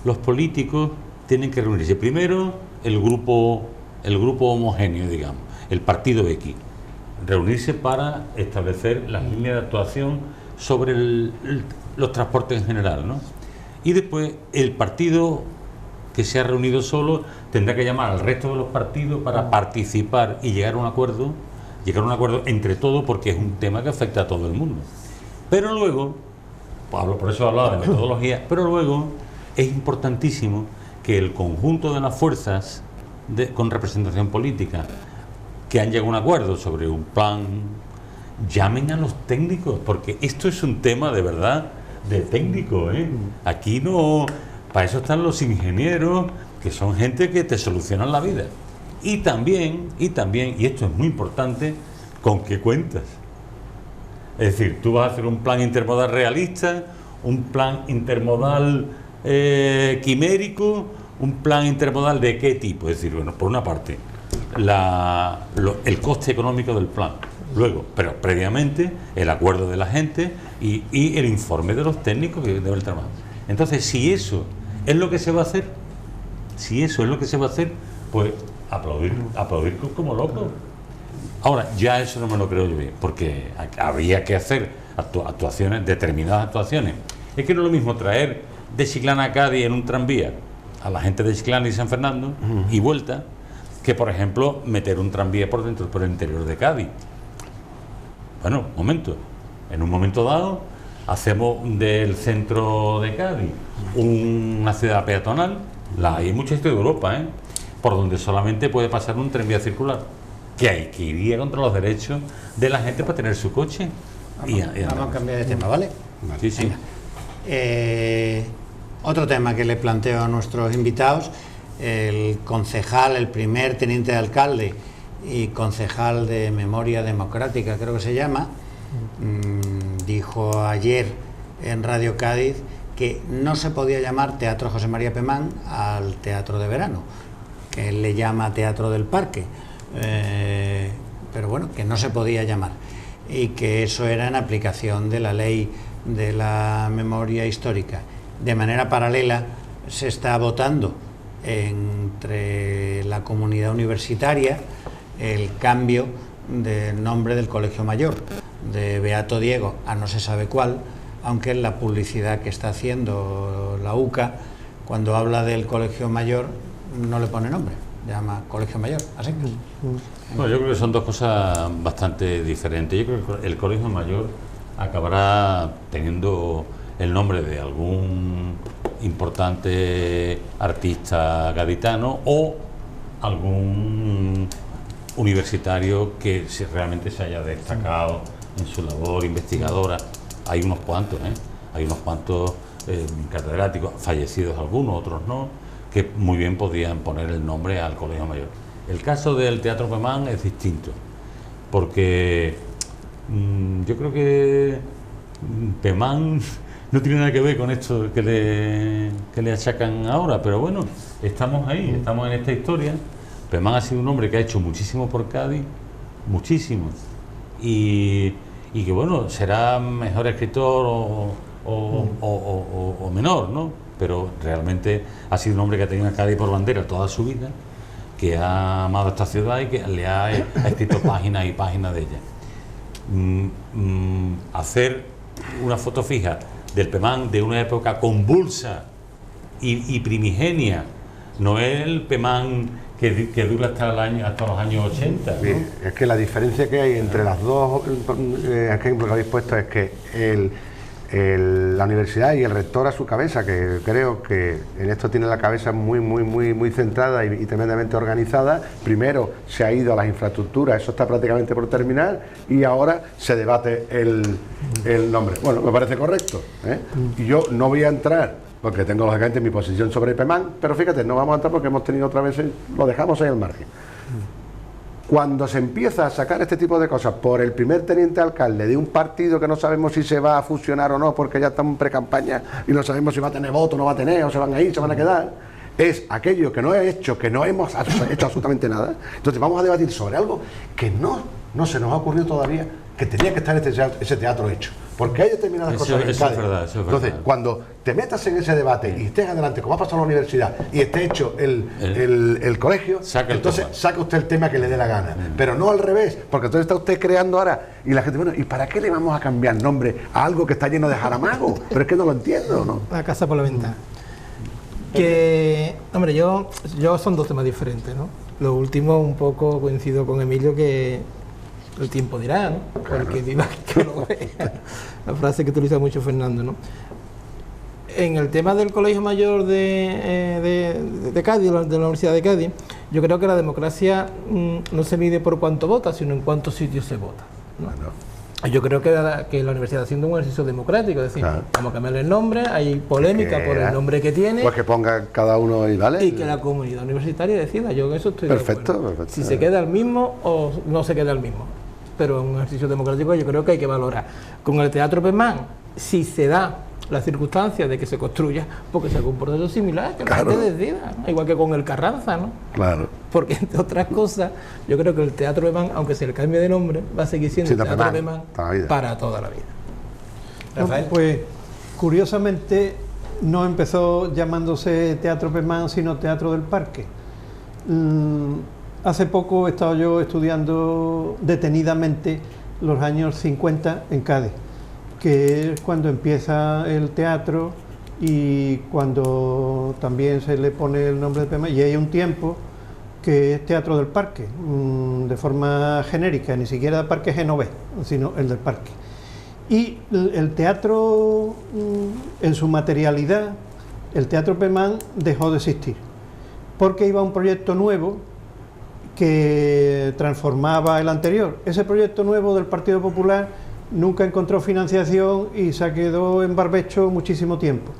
los políticos tienen que reunirse. Primero, el grupo homogéneo, digamos, el partido X. Reunirse para establecer las líneas de actuación sobre los transportes en general, ¿no? Y después el partido que se ha reunido solo tendrá que llamar al resto de los partidos para participar y llegar a un acuerdo entre todos, porque es un tema que afecta a todo el mundo. Pero luego, por eso hablaba de metodología, pero luego es importantísimo que el conjunto de las fuerzas con representación política que han llegado a un acuerdo sobre un plan, llamen a los técnicos, porque esto es un tema de verdad de técnico, ¿eh? Aquí no, para eso están los ingenieros, que son gente que te solucionan la vida. Y también, y esto es muy importante, ¿con qué cuentas? Es decir, tú vas a hacer un plan intermodal realista, un plan intermodal quimérico, un plan intermodal de qué tipo. Es decir, bueno, por una parte, el coste económico del plan. Luego, pero previamente, el acuerdo de la gente y el informe de los técnicos que deben trabajar. Entonces, si eso es lo que se va a hacer, pues aplaudir como loco. Ahora, ya eso no me lo creo yo bien, porque habría que hacer determinadas actuaciones. Es que no es lo mismo traer de Chiclana a Cádiz en un tranvía a la gente de Chiclana y San Fernando y vuelta, que por ejemplo meter un tranvía por el interior de Cádiz. Bueno, en un momento dado hacemos del centro de Cádiz una ciudad peatonal, la hay en muchos sitios de Europa, por donde solamente puede pasar un tranvía circular, que iría contra los derechos de la gente para tener su coche. Vamos a cambiar de tema, ¿vale? Sí, sí. Otro tema que le planteo a nuestros invitados: el concejal, el primer teniente de alcalde y concejal de Memoria Democrática, creo que se llama, dijo ayer en Radio Cádiz que no se podía llamar Teatro José María Pemán al Teatro de Verano, que él le llama Teatro del Parque, pero bueno, que no se podía llamar, y que eso era en aplicación de la ley de la memoria histórica. De manera paralela se está votando entre la comunidad universitaria el cambio del nombre del Colegio Mayor, de Beato Diego a no se sabe cuál, aunque en la publicidad que está haciendo la UCA, cuando habla del Colegio Mayor, no le pone nombre, llama Colegio Mayor, así que... Bueno, yo creo que son dos cosas bastante diferentes. Yo creo que el Colegio Mayor acabará teniendo el nombre de algún importante artista gaditano o algún universitario que realmente se haya destacado en su labor investigadora. Hay unos cuantos, catedráticos, fallecidos algunos, otros no, que muy bien podían poner el nombre al Colegio Mayor. El caso del Teatro Pemán es distinto, porque yo creo que Pemán no tiene nada que ver con esto que le achacan ahora, pero bueno, estamos ahí, estamos en esta historia. Pemán ha sido un hombre que ha hecho muchísimo por Cádiz, muchísimo, y que bueno, será mejor escritor o menor, ¿no? Pero realmente ha sido un hombre que ha tenido a Cádiz por bandera toda su vida, que ha amado esta ciudad y que le ha escrito páginas y páginas de ella. Hacer una foto fija del Pemán de una época convulsa y primigenia, no es el Pemán que dura hasta los años 80, ¿no? Sí, es que la diferencia que hay entre las dos ejemplos que habéis puesto es que la universidad y el rector a su cabeza, que creo que en esto tiene la cabeza muy centrada y tremendamente organizada, primero se ha ido a las infraestructuras, eso está prácticamente por terminar, y ahora se debate el nombre. Bueno, me parece correcto, ¿eh? Y yo no voy a entrar porque tengo lógicamente mi posición sobre el PEMAN, pero fíjate, no vamos a entrar porque hemos tenido otra vez, lo dejamos ahí al margen. Cuando se empieza a sacar este tipo de cosas por el primer teniente alcalde de un partido que no sabemos si se va a fusionar o no, porque ya estamos en pre-campaña y no sabemos si va a tener voto o no va a tener, o se van a ir, se van a quedar, es aquello que no he hecho, que no hemos hecho absolutamente nada. Entonces vamos a debatir sobre algo que no se nos ha ocurrido todavía, que tenía que estar ese teatro hecho. Porque hay determinadas cosas en Cádiz. Entonces, cuando te metas en ese debate y estés adelante, como ha pasado en la universidad, y esté hecho el colegio, entonces saca usted el tema que le dé la gana. Pero no al revés, porque entonces está usted creando ahora, y la gente, bueno, ¿y para qué le vamos a cambiar nombre a algo que está lleno de jaramago? Pero es que no lo entiendo, ¿no? La casa por la ventana. Que, hombre, yo son dos temas diferentes, ¿no? Lo último, un poco coincido con Emilio, que el tiempo dirá, ¿no? Porque viva que lo vea. La frase que utiliza mucho Fernando, ¿no? En el tema del Colegio Mayor de Cádiz, de la Universidad de Cádiz, yo creo que la democracia no se mide por cuánto vota, sino en cuántos sitios se vota, ¿no? Yo creo que la universidad está haciendo un ejercicio democrático, es decir, vamos a cambiarle el nombre, hay polémica por el nombre que tiene. Pues que ponga cada uno y vale. Y que la comunidad universitaria decida, yo en eso estoy de acuerdo. Perfecto. Si se queda el mismo o no se queda el mismo. Pero en un ejercicio democrático yo creo que hay que valorar. Con el Teatro PEMAN, si se da la circunstancia de que se construya, porque se haga un proceso similar, que la gente decida, ¿no? Igual que con el Carranza, ¿no? Claro. Porque entre otras cosas, yo creo que el Teatro PEMAN, aunque se le cambie de nombre, va a seguir siendo el Teatro PEMAN para toda la vida. Rafael. Pues curiosamente no empezó llamándose Teatro PEMAN, sino Teatro del Parque. Hace poco he estado yo estudiando detenidamente los años 50 en Cádiz, que es cuando empieza el teatro y cuando también se le pone el nombre de PEMAN, y hay un tiempo que es Teatro del Parque, de forma genérica, ni siquiera del Parque Genovés, sino el del Parque. Y el teatro, en su materialidad, el Teatro PEMAN dejó de existir, porque iba a un proyecto nuevo que transformaba el anterior. Ese proyecto nuevo del Partido Popular nunca encontró financiación y se quedó en barbecho muchísimo tiempo.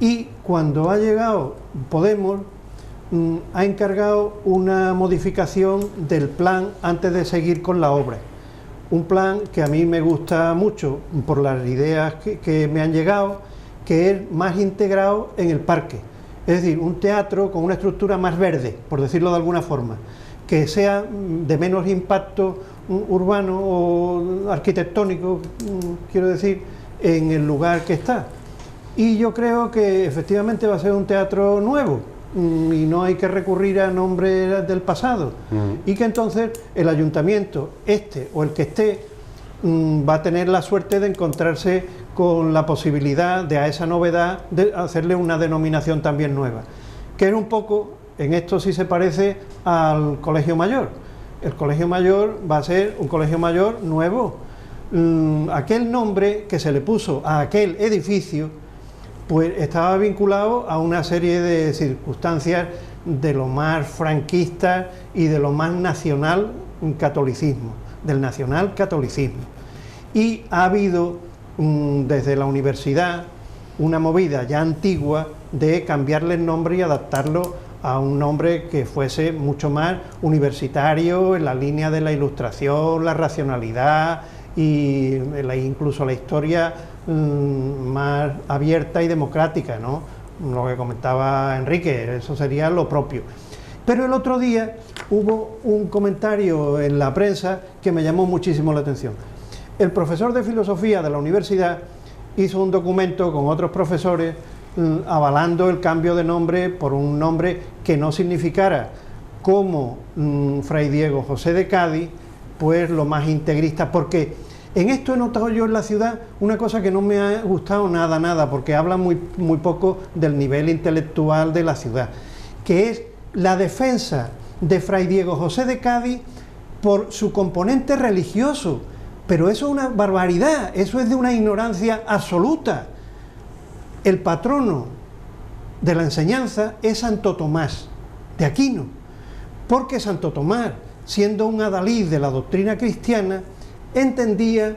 Y cuando ha llegado Podemos, ha encargado una modificación del plan antes de seguir con la obra. Un plan que a mí me gusta mucho por las ideas que me han llegado, que es más integrado en el parque. Es decir, un teatro con una estructura más verde, por decirlo de alguna forma, que sea de menos impacto urbano o arquitectónico, quiero decir, en el lugar que está. Y yo creo que efectivamente va a ser un teatro nuevo y no hay que recurrir a nombres del pasado. Y que entonces el ayuntamiento, este o el que esté, va a tener la suerte de encontrarse con la posibilidad de a esa novedad de hacerle una denominación también nueva, que es un poco, en esto sí se parece al Colegio Mayor. El Colegio Mayor va a ser un Colegio Mayor nuevo. Aquel nombre que se le puso a aquel edificio, pues estaba vinculado a una serie de circunstancias de lo más franquista y de lo más nacional catolicismo, del nacional catolicismo. Y ha habido desde la universidad una movida ya antigua de cambiarle el nombre y adaptarlo a un nombre que fuese mucho más universitario, en la línea de la ilustración, la racionalidad y incluso la historia más abierta y democrática, ¿no? Lo que comentaba Enrique, eso sería lo propio. Pero el otro día hubo un comentario en la prensa que me llamó muchísimo la atención. El profesor de filosofía de la universidad hizo un documento con otros profesores avalando el cambio de nombre por un nombre que no significara, como Fray Diego José de Cádiz, pues lo más integrista, porque en esto he notado yo en la ciudad una cosa que no me ha gustado nada, porque habla muy poco del nivel intelectual de la ciudad, que es la defensa de Fray Diego José de Cádiz por su componente religioso. Pero eso es una barbaridad, eso es de una ignorancia absoluta. El patrono de la enseñanza es Santo Tomás de Aquino, porque Santo Tomás, siendo un adalid de la doctrina cristiana, entendía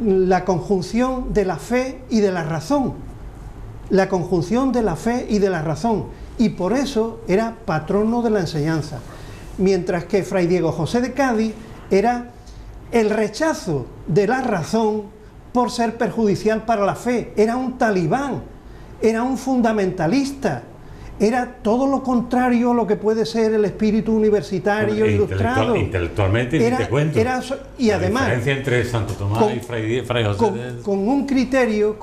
la conjunción de la fe y de la razón. la conjunción de la fe y de la razón, y por eso era patrono de la enseñanza. Mientras que Fray Diego José de Cádiz era el rechazo de la razón por ser perjudicial para la fe, era un talibán, era un fundamentalista, era todo lo contrario a lo que puede ser el espíritu universitario ilustrado. Intelectualmente, ni te cuento. Y la además, diferencia entre Santo Tomás y Fray José con un criterio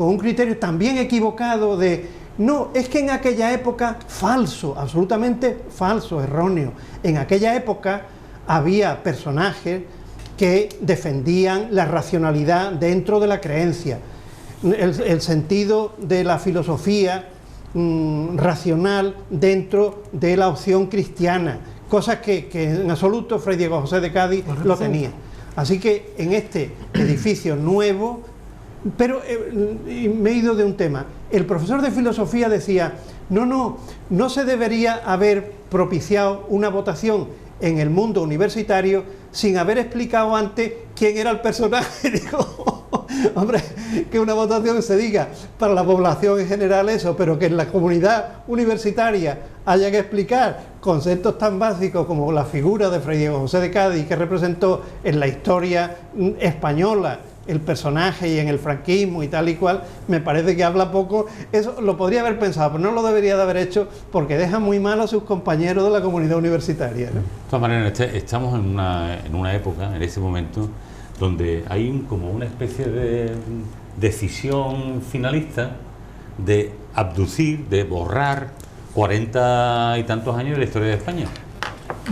también equivocado de no, es que en aquella época, falso, absolutamente falso, erróneo. En aquella época había personajes que defendían la racionalidad dentro de la creencia, el sentido de la filosofía racional dentro de la opción cristiana, cosas que en absoluto Fray Diego José de Cádiz lo tenía. Así que en este edificio nuevo, pero me he ido de un tema, el profesor de filosofía decía, no se debería haber propiciado una votación en el mundo universitario sin haber explicado antes quién era el personaje. Digo, hombre, que una votación se diga para la población en general eso, pero que en la comunidad universitaria haya que explicar conceptos tan básicos como la figura de Fray Diego José de Cádiz, que representó en la historia española el personaje y en el franquismo y tal y cual, me parece que habla poco. Eso lo podría haber pensado, pero no lo debería de haber hecho, porque deja muy mal a sus compañeros de la comunidad universitaria, ¿no? De todas maneras, estamos en una época, en ese momento, donde hay como una especie de decisión finalista de abducir, de borrar 40 y tantos años de la historia de España.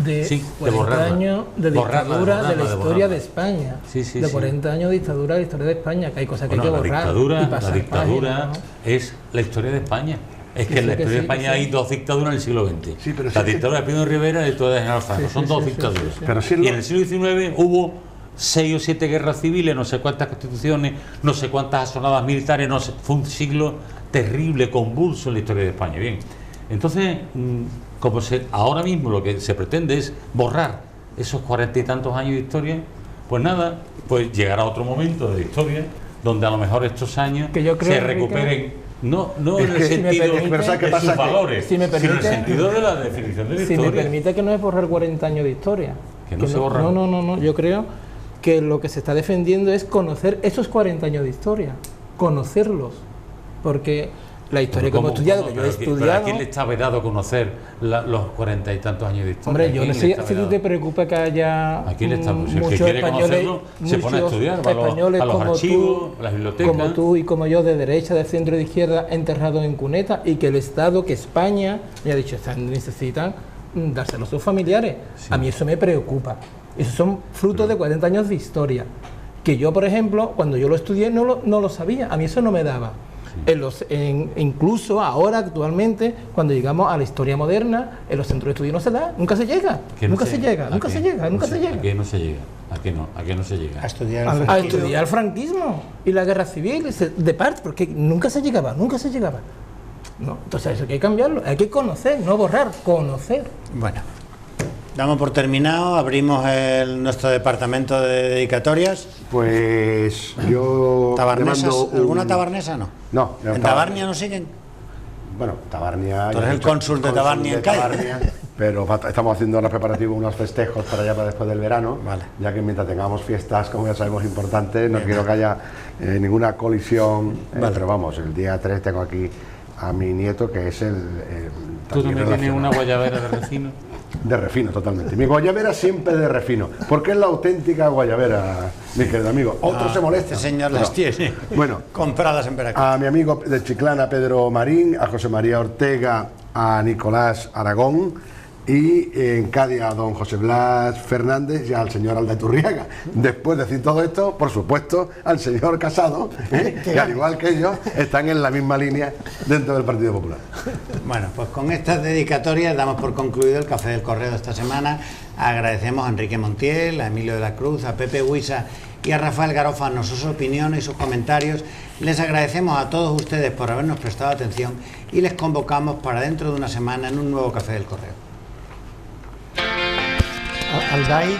De 40 años de dictadura de la historia de España. De 40 años de dictadura de la historia de España, que hay cosas que hay que borrar. La dictadura es la historia de España. Es que en la historia de España hay dos dictaduras en el siglo XX. La dictadura de Primo de Rivera y la dictadura de General Franco. Son dos dictaduras. Y en el siglo XIX hubo 6 o 7 guerras civiles, no sé cuántas constituciones, no sé cuántas asonadas militares, no sé, fue un siglo terrible, convulso en la historia de España. Bien, entonces, ahora mismo lo que se pretende es borrar esos 40 y tantos años de historia, pues nada, pues llegará otro momento de la historia donde a lo mejor estos años que se recuperen, no en el sentido de sus valores, sino en el sentido de la definición de la historia. Si me permite, que no es borrar 40 años de historia. Que no se borra. No, yo creo que lo que se está defendiendo es conocer esos 40 años de historia, conocerlos, porque la historia que hemos estudiado, que yo he estudiado... ¿Pero a quién le está vedado conocer los 40 y tantos años de historia? Hombre, yo no sé si te preocupa que haya ¿a quién le está? Si el que quiere conocerlo se pone a estudiar, a los archivos, a las bibliotecas... Como tú y como yo, de derecha, de centro y de izquierda, enterrados en cuneta, y que el Estado, que España, me ha dicho, necesitan dárselo a sus familiares. Sí. A mí eso me preocupa. Esos son frutos de 40 años de historia, que yo, por ejemplo, cuando yo lo estudié no lo sabía, a mí eso no me daba. Incluso ahora, actualmente, cuando llegamos a la historia moderna, en los centros de estudio no se da, nunca se llega. Nunca se llega. ¿A qué no se llega? ¿A qué no se llega? A estudiar el franquismo y la guerra civil, de parte, porque nunca se llegaba. No, entonces eso hay que cambiarlo, hay que conocer, no borrar, conocer. Bueno, damos por terminado, abrimos nuestro departamento de dedicatorias. Pues yo... ¿Tabarnesas? ¿Alguna tabarnesa no? No. ¿En Tabarnia no siguen? Bueno, Tabarnia... Tú eres el cónsul de Tabarnia en Cádiz. Pero estamos haciendo unos preparativos, unos festejos para allá, para después del verano, vale. Ya que mientras tengamos fiestas, como ya sabemos, importantes, no quiero que haya ninguna colisión, vale. Pero vamos, el día 3 tengo aquí a mi nieto, que es el... ¿Tú también tienes una guayabera de refino? De refino, totalmente. Mi guayabera siempre de refino, porque es la auténtica guayabera, mi querido amigo. Otro se molesta. Este señor las tiene compradas en Veracruz. A mi amigo de Chiclana, Pedro Marín, a José María Ortega, a Nicolás Aragón, y en Cádiz a don José Blas Fernández y al señor Aldaiturriaga. Después de decir todo esto, por supuesto, al señor Casado, que al igual que ellos, están en la misma línea dentro del Partido Popular. Bueno, pues con estas dedicatorias damos por concluido el Café del Correo de esta semana. Agradecemos a Enrique Montiel, a Emilio de la Cruz, a Pepe Huisa y a Rafael Garófano sus opiniones y sus comentarios. Les agradecemos a todos ustedes por habernos prestado atención y les convocamos para dentro de una semana en un nuevo Café del Correo. Al DAI